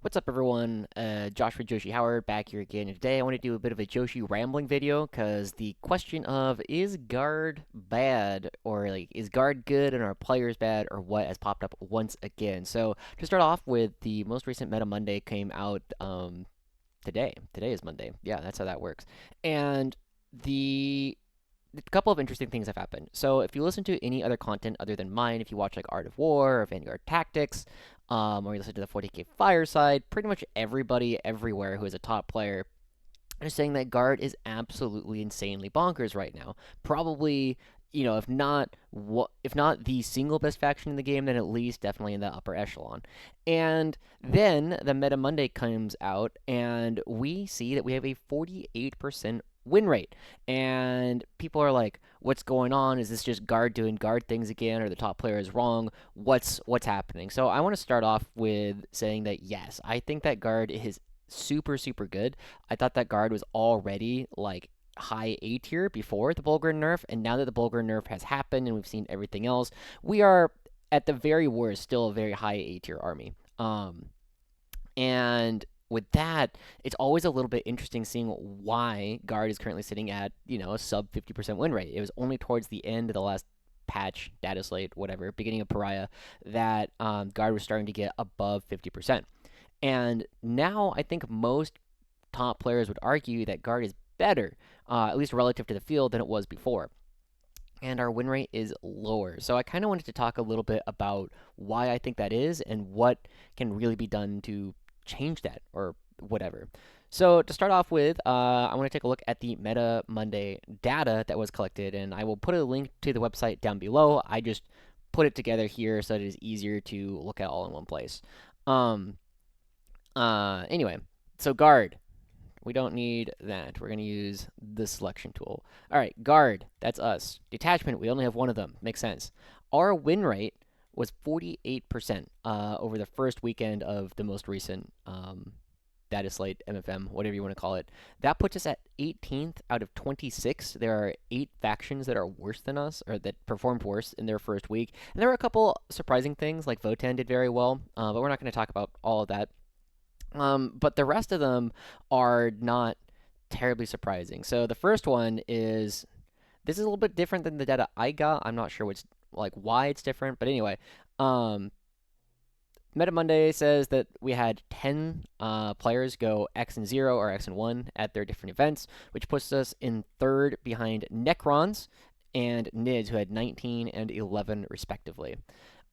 What's up, everyone? Josh with Joushi Howard back here again. And today I want to do a bit of a Joushi rambling video because the question of is guard bad or like is guard good and are players bad or what has popped up once again. So to start off with, the most recent Meta Monday came out today. Today is Monday. Yeah, that's how that works. And the a couple of interesting things have happened. So if you listen to any other content other than mine, if you watch like Art of War or Vanguard Tactics, or you listen to the 40k Fireside, pretty much everybody everywhere who is a top player is saying that guard is absolutely insanely bonkers right now. Probably, if not the single best faction in the game, then at least definitely in the upper echelon. And then the Meta Monday comes out, and we see that we have a 48% win rate. And people are like, "What's going on? Is this just guard doing guard things again, or the top player is wrong? What's happening?" So I want to start off with saying that yes, I think that guard is super good. I thought that guard was already like high A tier before the Bulgur nerf, and now that the Bulgur nerf has happened and we've seen everything else, we are at the very worst still a very high A tier army. And with that, it's always a little bit interesting seeing why guard is currently sitting at a sub 50% win rate. It was only towards the end of the last patch, data slate, whatever, beginning of Pariah, that guard was starting to get above 50%. And now I think most top players would argue that guard is better, at least relative to the field, than it was before. And our win rate is lower. So I kind of wanted to talk a little bit about why I think that is and what can really be done to change that or whatever. So to start off with, I want to take a look at the Meta Monday data that was collected, and I will put a link to the website down below. I just put it together here so that it is easier to look at all in one place. Anyway, so guard. We don't need that. We're going to use the selection tool. All right, guard. That's us. Detachment. We only have one of them. Makes sense. Our win rate was 48% over the first weekend of the most recent data slate, MFM, whatever you want to call it. That puts us at 18th out of 26. There are 8 factions that are worse than us, or that performed worse in their first week. And there were a couple surprising things, like Votan did very well, but we're not going to talk about all of that. But the rest of them are not terribly surprising. So the first one is this is a little bit different than the data I got. I'm not sure why it's different, but anyway, um, Meta Monday says that we had 10 players go X and 0 or X and 1 at their different events, which puts us in third behind Necrons and Nids, who had 19 and 11 respectively.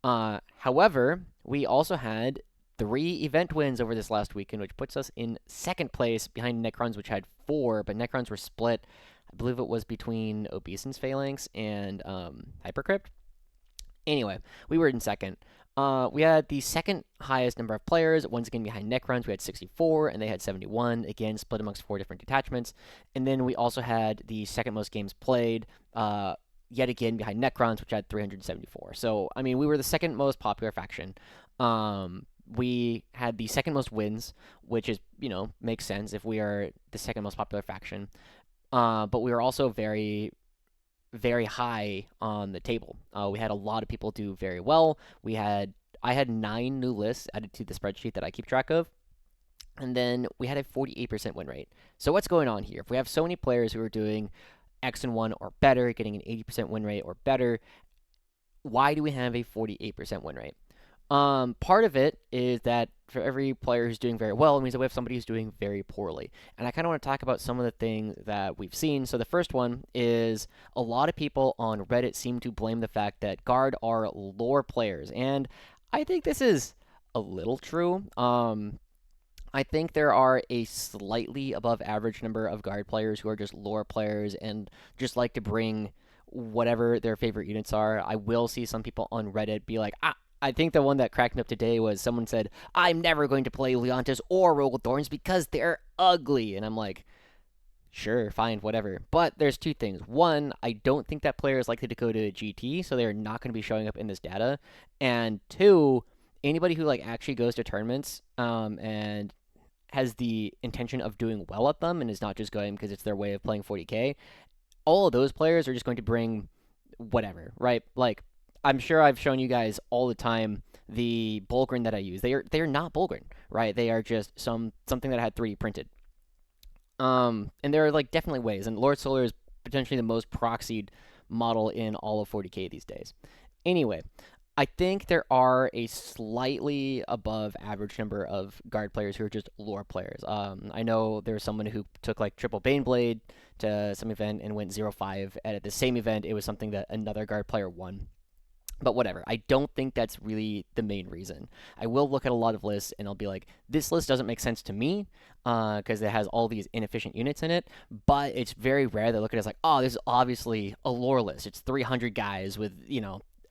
However, we also had 3 event wins over this last weekend, which puts us in second place behind Necrons, which had 4, but Necrons were split. I believe it was between Obeisance Phalanx and Hypercrypt. Anyway, we were in second. We had the second highest number of players, once again behind Necrons. We had 64, and they had 71, again, split amongst 4 different detachments. And then we also had the second most games played, yet again behind Necrons, which had 374. So, I mean, we were the second most popular faction. We had the second most wins, which is, makes sense if we are the second most popular faction. But we were also very high on the table. We had a lot of people do very well. I had 9 new lists added to the spreadsheet that I keep track of. And then we had a 48% win rate. So what's going on here? If we have so many players who are doing X and 1 or better, getting an 80% win rate or better, why do we have a 48% win rate? Part of it is that for every player who's doing very well, it means that we have somebody who's doing very poorly. And I kind of want to talk about some of the things that we've seen. So the first one is a lot of people on Reddit seem to blame the fact that guard are lore players, and I think this is a little true. I think there are a slightly above average number of guard players who are just lore players and just like to bring whatever their favorite units are. I will see some people on Reddit be like, I think the one that cracked me up today was someone said, I'm never going to play Leontis or Rogel Thorns because they're ugly. And I'm like, sure, fine, whatever. But there's 2 things. One, I don't think that player is likely to go to GT, so they're not going to be showing up in this data. And 2, anybody who actually goes to tournaments and has the intention of doing well at them and is not just going because it's their way of playing 40k, all of those players are just going to bring whatever, right? Like, I'm sure I've shown you guys all the time the Bulgrin that I use. They are not Bulgrin, right? They are just something that I had 3D printed. And there are like definitely ways, and Lord Solar is potentially the most proxied model in all of 40k these days. Anyway, I think there are a slightly above average number of guard players who are just lore players. I know there's someone who took like triple Baneblade to some event and went 0-5, and at the same event, it was something that another guard player won. But whatever, I don't think that's really the main reason. I will look at a lot of lists and I'll be like, this list doesn't make sense to me because it has all these inefficient units in it. But it's very rare that I look at it as like, oh, this is obviously a lore list. It's 300 guys with,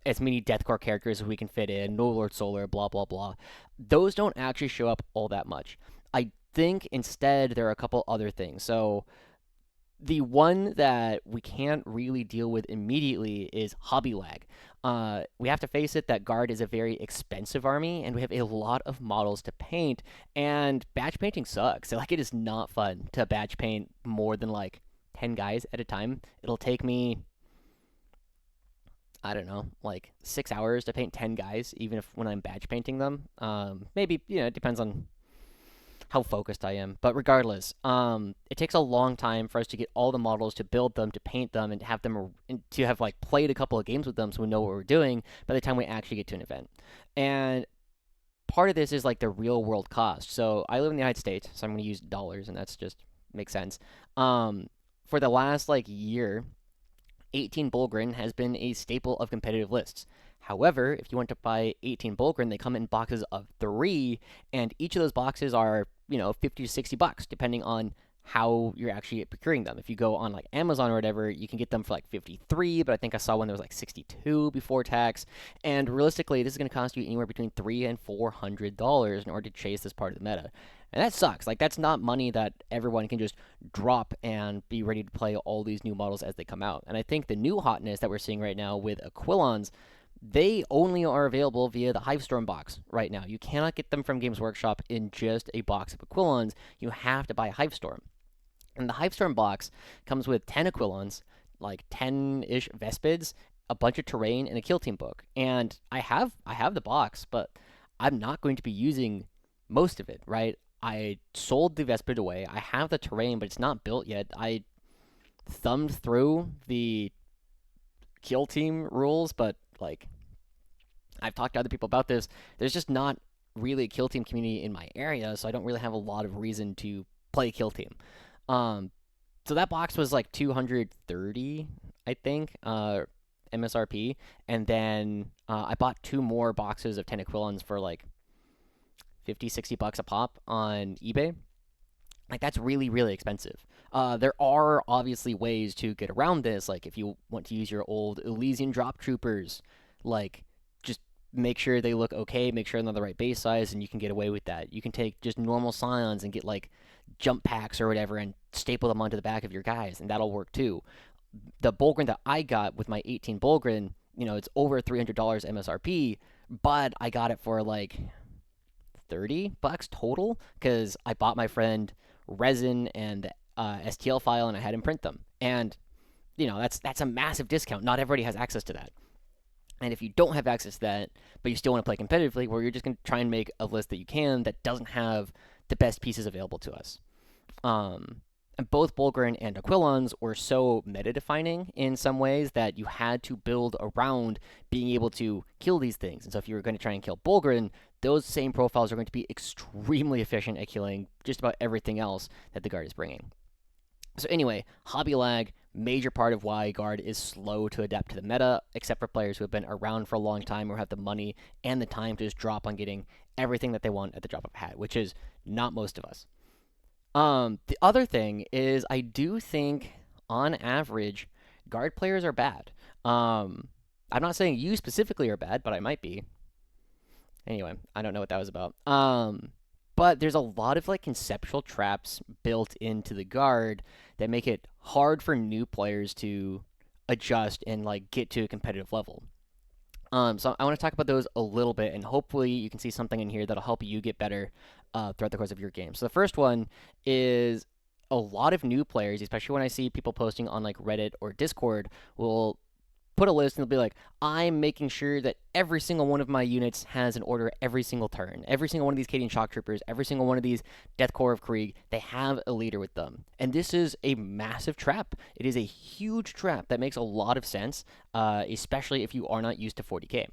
as many deathcore characters as we can fit in, no Lord Solar, blah, blah, blah. Those don't actually show up all that much. I think instead there are a couple other things. So the one that we can't really deal with immediately is hobby lag. We have to face it that Guard is a very expensive army, and we have a lot of models to paint, and batch painting sucks. Like, it is not fun to batch paint more than, like, 10 guys at a time. It'll take me, I don't know, like 6 hours to paint 10 guys, even if when I'm batch painting them. Maybe, it depends on how focused I am. But regardless, it takes a long time for us to get all the models, to build them, to paint them, and have them to have like played a couple of games with them, so we know what we're doing by the time we actually get to an event. And part of this is like the real world cost. So I live in the United States, so I'm going to use dollars, and that's just makes sense. For the last like year, 18 Bulgrin has been a staple of competitive lists. However, if you want to buy 18 Bulgrin, they come in boxes of 3, and each of those boxes are, 50 to 60 bucks, depending on how you're actually procuring them. If you go on like Amazon or whatever, you can get them for like 53, but I think I saw one that was like 62 before tax. And realistically, this is going to cost you anywhere between $300 and $400 in order to chase this part of the meta. And that sucks. Like, that's not money that everyone can just drop and be ready to play all these new models as they come out. And I think the new hotness that we're seeing right now with Aquilons, they only are available via the Hivestorm box right now. You cannot get them from Games Workshop in just a box of Aquilons. You have to buy Hivestorm. And the Hivestorm box comes with 10 Aquilons, like 10-ish Vespids, a bunch of terrain, and a kill team book. And I have the box, but I'm not going to be using most of it, right? I sold the Vespid away. I have the terrain, but it's not built yet. I thumbed through the kill team rules, but like I've talked to other people about this. There's just not really a kill team community in my area, so I don't really have a lot of reason to play kill team. Um, so that box was like 230, I think, MSRP, and then I bought 2 more boxes of 10 Aquilons for like 50, 60 bucks a pop on eBay. Like, that's really, really expensive. There are obviously ways to get around this. Like, if you want to use your old Elysian drop troopers, like, just make sure they look okay, make sure they're the right base size, and you can get away with that. You can take just normal scions and get, like, jump packs or whatever and staple them onto the back of your guys, and that'll work too. The Bulgrin that I got with my 18 Bulgrin, it's over $300 MSRP, but I got it for, like, 30 bucks total because I bought my friend resin and STL file and I had him print them. And that's a massive discount. Not everybody has access to that. And if you don't have access to that, but you still want to play competitively, where you're just going to try and make a list that you can that doesn't have the best pieces available to us. And both Bulgrin and Aquilons were so meta-defining in some ways that you had to build around being able to kill these things. And so if you were going to try and kill Bulgrin, those same profiles are going to be extremely efficient at killing just about everything else that the guard is bringing. So anyway, hobby lag, major part of why guard is slow to adapt to the meta, except for players who have been around for a long time or have the money and the time to just drop on getting everything that they want at the drop of a hat, which is not most of us. The other thing is I do think, on average, guard players are bad. I'm not saying you specifically are bad, but I might be. Anyway, I don't know what that was about. But there's a lot of like conceptual traps built into the guard that make it hard for new players to adjust and like get to a competitive level. So I want to talk about those a little bit, and hopefully you can see something in here that'll help you get better throughout the course of your game. So the first one is a lot of new players, especially when I see people posting on like Reddit or Discord, will put a list and they'll be like, I'm making sure that every single one of my units has an order every single turn. Every single one of these Cadian Shock Troopers, every single one of these Death Corps of Krieg, they have a leader with them. And this is a massive trap. It is a huge trap that makes a lot of sense, especially if you are not used to 40k.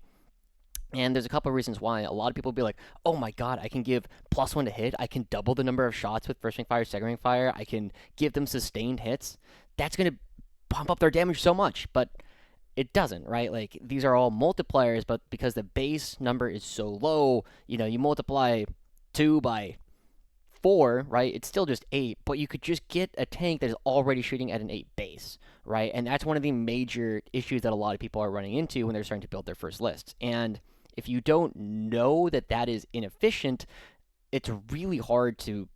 And there's a couple of reasons why. A lot of people will be like, oh my god, I can give +1 to hit. I can double the number of shots with first ring fire, second ring fire. I can give them sustained hits. That's going to pump up their damage so much. But it doesn't, right? Like, these are all multipliers, but because the base number is so low, you multiply 2 by 4, right? It's still just 8, but you could just get a tank that is already shooting at an 8 base, right? And that's one of the major issues that a lot of people are running into when they're starting to build their first lists. And if you don't know that that is inefficient, it's really hard to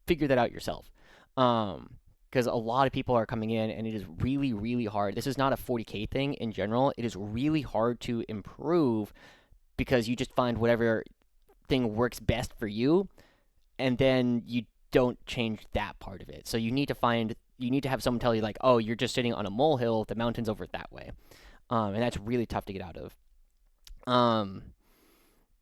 figure that out yourself. Because a lot of people are coming in, and it is really, really hard. This is not a 40k thing in general. It is really hard to improve because you just find whatever thing works best for you, and then you don't change that part of it. So you need to have someone tell you, like, oh, you're just sitting on a molehill, the mountain's over that way. And that's really tough to get out of.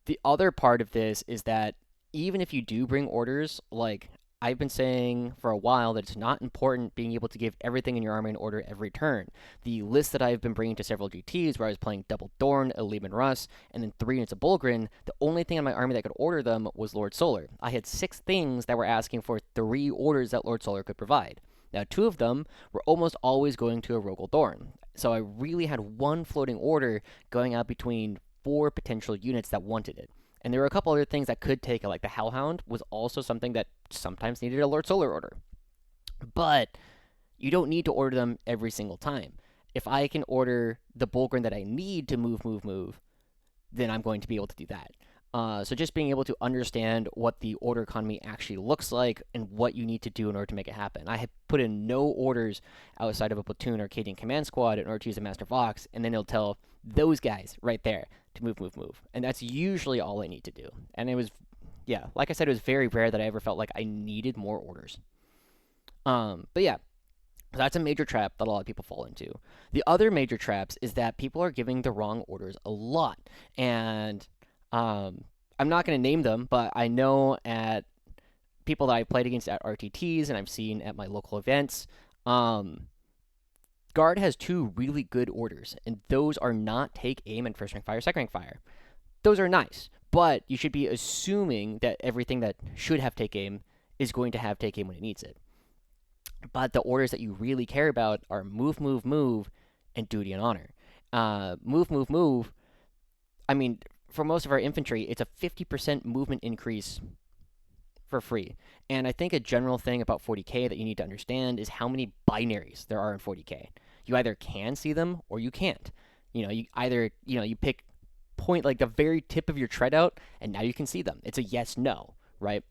The other part of this is that even if you do bring orders, like I've been saying for a while, that it's not important being able to give everything in your army in order every turn. The list that I've been bringing to several GTs, where I was playing Double Dorn, a Lehman Russ, and then 3 units of Bulgrin, the only thing in my army that could order them was Lord Solar. I had 6 things that were asking for 3 orders that Lord Solar could provide. Now, 2 of them were almost always going to a Rogel Dorn. So I really had 1 floating order going out between 4 potential units that wanted it. And there were a couple other things that could take it, like the Hellhound was also something that sometimes needed a Lord Solar order. But you don't need to order them every single time. If I can order the Bulgrin that I need to move, then I'm going to be able to do that. So just being able to understand what the order economy actually looks like and what you need to do in order to make it happen. I have put in no orders outside of a platoon or Cadian command squad in order to use a Master Vox, and then it'll tell those guys right there to move. And that's usually all I need to do. And it was, yeah, like I said, it was very rare that I ever felt like I needed more orders. But yeah, that's a major trap that a lot of people fall into. The other major traps is that people are giving the wrong orders a lot. And I'm not going to name them, but I know at people that I've played against at RTTs and I've seen at my local events, Guard has 2 really good orders, and those are not take aim and first rank fire, second rank fire. Those are nice, but you should be assuming that everything that should have take aim is going to have take aim when it needs it. But the orders that you really care about are move, and duty and honor. Move. I mean, for most of our infantry, it's a 50% movement increase for free. And I think a general thing about 40k that you need to understand is how many binaries there are in 40k. You either can see them or you can't. You either, you pick point like the very tip of your tread out, and now you can see them. It's a yes, no, right?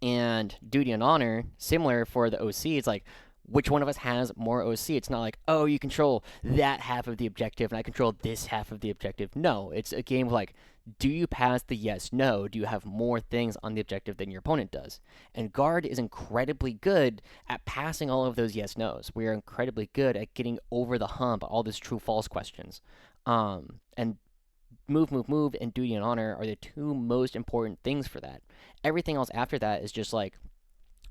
And duty and honor, similar for the OC, it's like, which one of us has more OC? It's not like, oh, you control that half of the objective and I control this half of the objective. No, it's a game of like, do you pass the yes, no? Do you have more things on the objective than your opponent does? And Guard is incredibly good at passing all of those yes, nos. We are incredibly good at getting over the hump, all these true, false questions. And move, and duty and honor are the 2 most important things for that. Everything else after that is just like,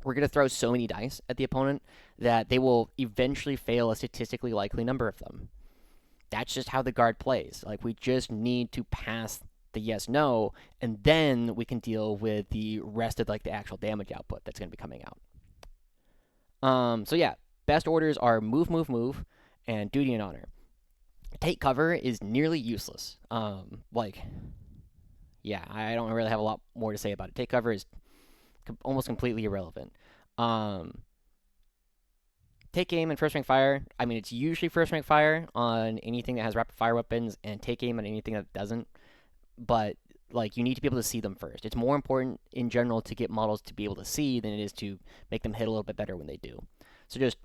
we're going to throw so many dice at the opponent that they will eventually fail a statistically likely number of them. That's just how the Guard plays. Like, we just need to pass the yes, no, and then we can deal with the rest of, like, the actual damage output that's going to be coming out. So yeah, best orders are move, and duty and honor. Take cover is nearly useless. Yeah, I don't really have a lot more to say about it. Take cover is almost completely irrelevant. Take aim and first rank fire. I mean, it's usually first rank fire on anything that has rapid fire weapons, and take aim on anything that doesn't. But like, you need to be able to see them first. It's more important in general to get models to be able to see than it is to make them hit a little bit better when they do. So just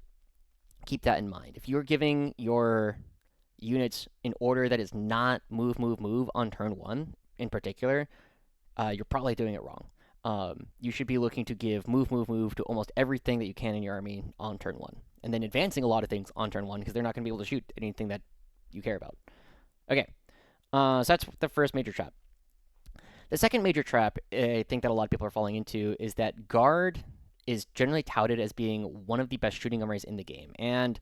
keep that in mind. If you're giving your units in order that is not move on turn 1 in particular, you're probably doing it wrong. You should be looking to give move to almost everything that you can in your army on turn 1, and then advancing a lot of things on turn 1 because they're not going to be able to shoot anything that you care about. Okay, so that's the first major trap. The second major trap I think that a lot of people are falling into is that guard is generally touted as being one of the best shooting armors in the game. And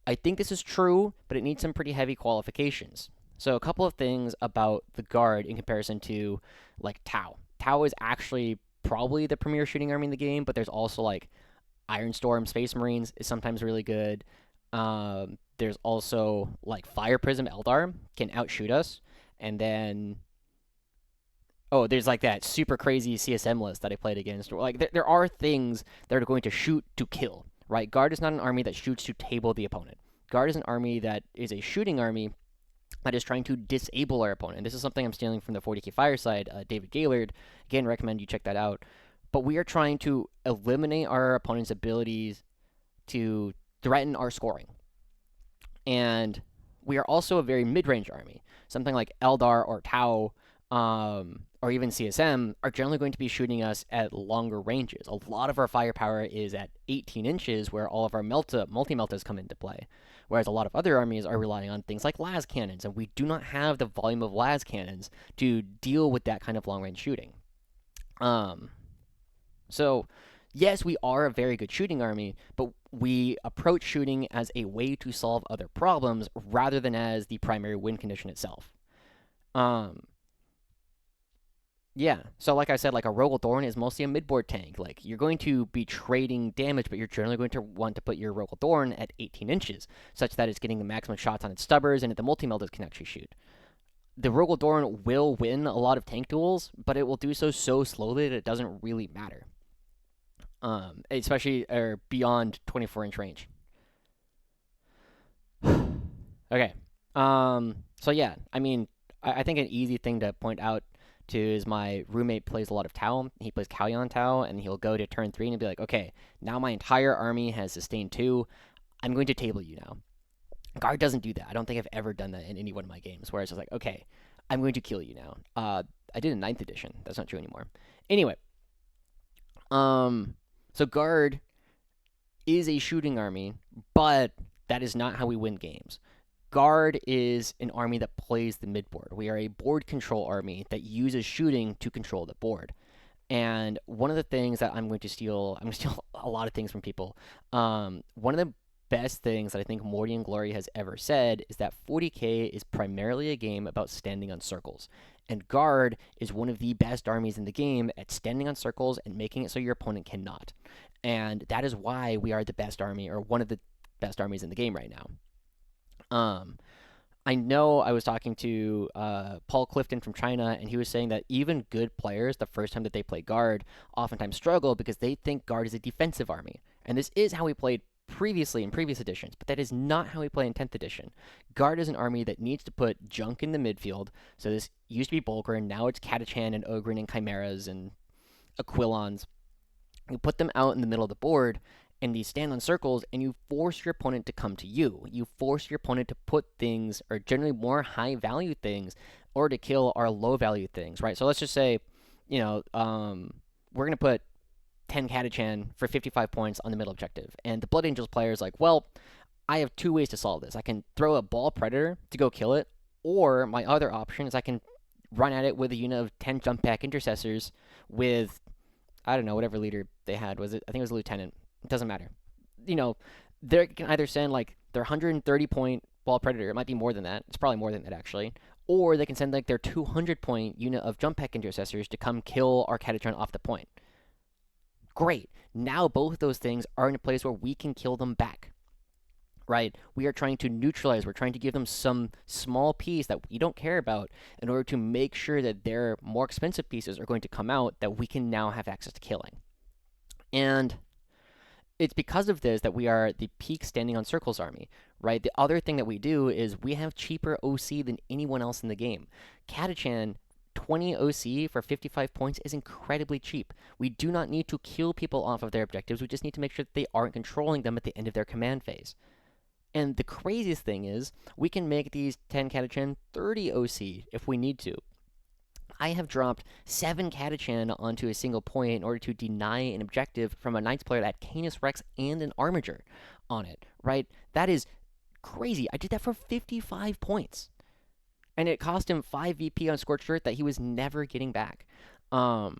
I think this is true, but it needs some pretty heavy qualifications. So a couple of things about the guard in comparison to like Tau. Tau is actually probably the premier shooting army in the game, but there's also like Iron Storm, Space Marines is sometimes really good. There's also like Fire Prism Eldar can outshoot us, and then there's like that super crazy CSM list that I played against. Like there are things that are going to shoot to kill, right? Guard is not an army that shoots to table the opponent. Guard is an army that is a shooting army that is trying to disable our opponent. This is something I'm stealing from the 40k Fireside, David Gaylord. Again, recommend you check that out. But we are trying to eliminate our opponent's abilities to threaten our scoring. And we are also a very mid-range army. Something like Eldar or Tau, or even CSM, are generally going to be shooting us at longer ranges. A lot of our firepower is at 18 inches, where all of our multi-meltas come into play. Whereas a lot of other armies are relying on things like las cannons, and we do not have the volume of las cannons to deal with that kind of long-range shooting. So, yes, we are a very good shooting army, but we approach shooting as a way to solve other problems rather than as the primary win condition itself. Yeah, so like I said, like a Rogel Thorn is mostly a midboard tank. Like, you're going to be trading damage, but you're generally going to want to put your Rogel Thorn at 18 inches, such that it's getting the maximum shots on its stubbers and the multi-meltas can actually shoot. The Rogel Thorn will win a lot of tank duels, but it will do so slowly that it doesn't really matter. Especially beyond 24-inch range. Okay. So yeah, I mean, I think an easy thing to point out to is my roommate plays a lot of Tau. He plays Kalyan Tau, and he'll go to turn 3 and he'll be like, okay, now my entire army has sustained 2. I'm going to table you now. Guard doesn't do that. I don't think I've ever done that in any one of my games, where it's just like, okay, I'm going to kill you now. I did in 9th edition. That's not true anymore. Anyway, so Guard is a shooting army, but that is not how we win games. Guard is an army that plays the midboard. We are a board control army that uses shooting to control the board. And one of the things that I'm going to steal a lot of things from people. One of the best things that I think Morty and Glory has ever said is that 40k is primarily a game about standing on circles. And Guard is one of the best armies in the game at standing on circles and making it so your opponent cannot. And that is why we are the best army, or one of the best armies in the game right now. I know I was talking to Paul Clifton from China, and he was saying that even good players, the first time that they play Guard, oftentimes struggle because they think Guard is a defensive army. And this is how we played previously in previous editions, but that is not how we play in 10th edition. Guard is an army that needs to put junk in the midfield. So this used to be Bulgrin, now it's Catachan and Ogren and Chimeras and Aquilons. You put them out in the middle of the board, and you stand on circles, and you force your opponent to come to you. You force your opponent to put things, or generally more high-value things, or to kill our low-value things, right? So let's just say, we're going to put 10 Catachan for 55 points on the middle objective. And the Blood Angels player is like, well, I have 2 ways to solve this. I can throw a Ball Predator to go kill it, or my other option is I can run at it with a unit of 10 Jump Pack Intercessors with, I don't know, whatever leader they had. I think it was a Lieutenant. It doesn't matter. They can either send like their 130 point Ball Predator. It might be more than that. It's probably more than that, actually. Or they can send like their 200 point unit of Jump Pack Intercessors to come kill our Catachan off the point. Great. Now both of those things are in a place where we can kill them back. Right? We are trying to neutralize. We're trying to give them some small piece that we don't care about in order to make sure that their more expensive pieces are going to come out that we can now have access to killing. And it's because of this that we are the peak standing on circles army, right? The other thing that we do is we have cheaper OC than anyone else in the game. Catachan, 20 OC for 55 points is incredibly cheap. We do not need to kill people off of their objectives. We just need to make sure that they aren't controlling them at the end of their command phase. And the craziest thing is, we can make these 10 Catachan 30 OC if we need to. I have dropped 7 Catachan onto a single point in order to deny an objective from a Knights player that had Canis Rex and an Armiger on it, right? That is crazy. I did that for 55 points. And it cost him 5 VP on Scorched Earth that he was never getting back. Um,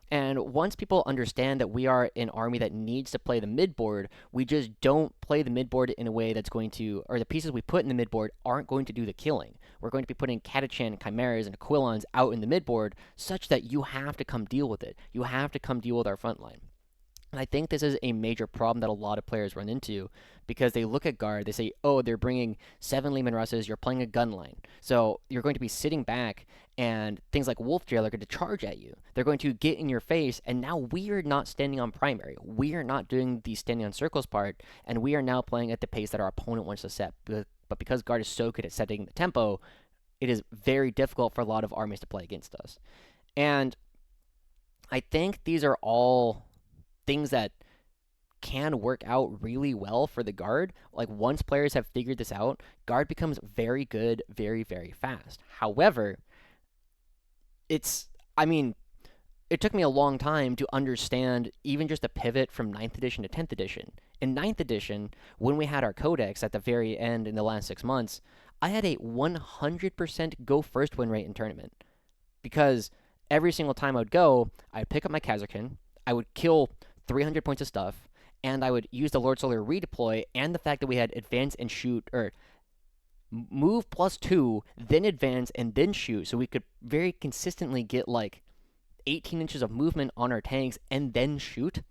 and once people understand that we are an army that needs to play the mid board, we just don't play the mid board in a way that's going to, or the pieces we put in the mid board aren't going to do the killing. We're going to be putting Catachan, Chimeras, and Aquilons out in the mid board such that you have to come deal with it. You have to come deal with our front line. And I think this is a major problem that a lot of players run into because they look at guard, they say, oh, they're bringing 7 Lehman Russes, you're playing a gun line. So you're going to be sitting back, and things like Wolf Jail are going to charge at you. They're going to get in your face, and now we are not standing on primary. We are not doing the standing on circles part, and we are now playing at the pace that our opponent wants to set. But because guard is so good at setting the tempo, it is very difficult for a lot of armies to play against us. And I think these are all things that can work out really well for the guard. Like, once players have figured this out, guard becomes very good very, very fast. However, I mean, it took me a long time to understand even just a pivot from 9th edition to 10th edition. In 9th edition, when we had our codex at the very end in the last 6 months, I had a 100% go first win rate in tournament. Because every single time I would go, I'd pick up my Kazakhin, I would kill 300 points of stuff, and I would use the Lord Solar redeploy and the fact that we had advance and shoot, or move +2, then advance, and then shoot, so we could very consistently get like 18 inches of movement on our tanks and then shoot.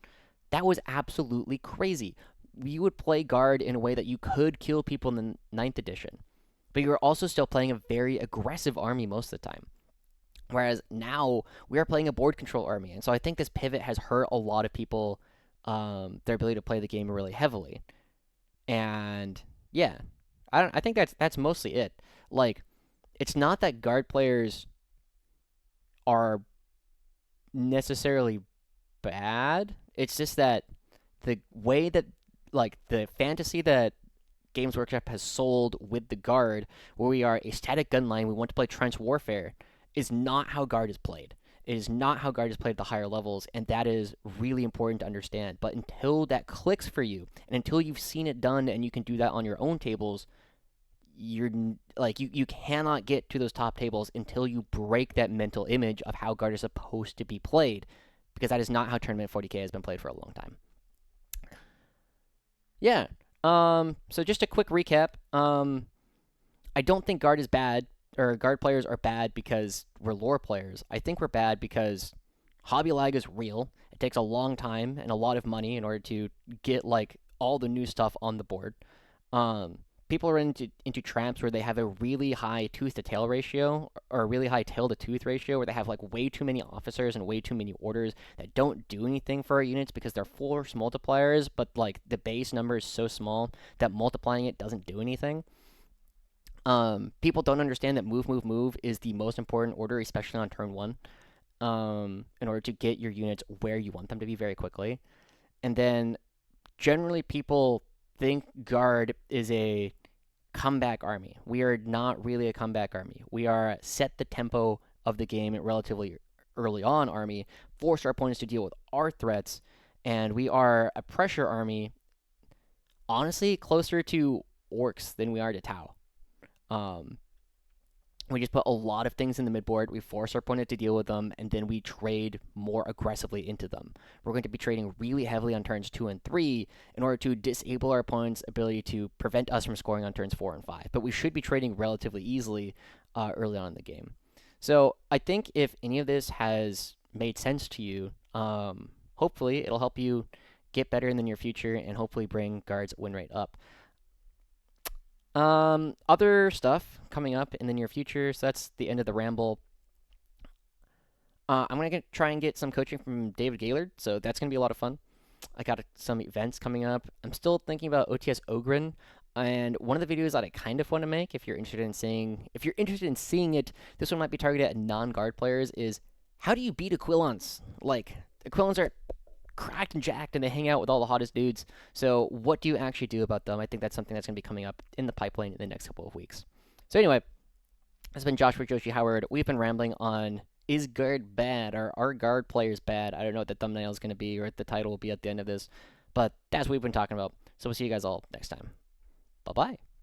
That was absolutely crazy. You would play guard in a way that you could kill people in the 9th edition, but you were also still playing a very aggressive army most of the time. Whereas now we are playing a board control army, and so I think this pivot has hurt a lot of people, their ability to play the game really heavily. And yeah, I think that's mostly it. Like, it's not that guard players are necessarily bad. It's just that the way that, like, the fantasy that Games Workshop has sold with the guard, where we are a static gun line, we want to play trench warfare, is not how guard is played. It is not how guard is played at the higher levels, and that is really important to understand. But until that clicks for you, and until you've seen it done and you can do that on your own tables, you're like you cannot get to those top tables until you break that mental image of how guard is supposed to be played, because that is not how tournament 40k has been played for a long time. Yeah. So just a quick recap. I don't think guard is bad, or guard players are bad because we're lore players. I think we're bad because hobby lag is real. It takes a long time and a lot of money in order to get like all the new stuff on the board. People are into traps where they have a really high tooth to tail ratio, or a really high tail to tooth ratio, where they have like way too many officers and way too many orders that don't do anything for our units because they're force multipliers, but like the base number is so small that multiplying it doesn't do anything. People don't understand that move, move, move is the most important order, especially on turn 1, in order to get your units where you want them to be very quickly. And then generally people think guard is a comeback army. We are not really a comeback army. We are set the tempo of the game relatively early on army, force our opponents to deal with our threats, and we are a pressure army, honestly, closer to orcs than we are to Tau. We just put a lot of things in the midboard, we force our opponent to deal with them, and then we trade more aggressively into them. We're going to be trading really heavily on turns 2 and 3 in order to disable our opponent's ability to prevent us from scoring on turns 4 and 5. But we should be trading relatively easily early on in the game. So I think if any of this has made sense to you, hopefully it'll help you get better in the near future and hopefully bring guards win rate up. Other stuff coming up in the near future, so that's the end of the ramble. I'm gonna try and get some coaching from David Gaylord, so that's gonna be a lot of fun. I got some events coming up. I'm still thinking about OTS Ogren, and one of the videos that I kind of want to make, if you're interested in seeing it, this one might be targeted at non-guard players, is how do you beat Aquilons? Like, Aquilons are cracked and jacked, and they hang out with all the hottest dudes. So what do you actually do about them? I think that's something that's going to be coming up in the pipeline in the next couple of weeks. So anyway, this has been Josh with Joushi Howard. We've been rambling on, is guard bad? Are guard players bad? I don't know what the thumbnail is going to be or what the title will be at the end of this, but that's what we've been talking about. So we'll see you guys all next time. Bye-bye.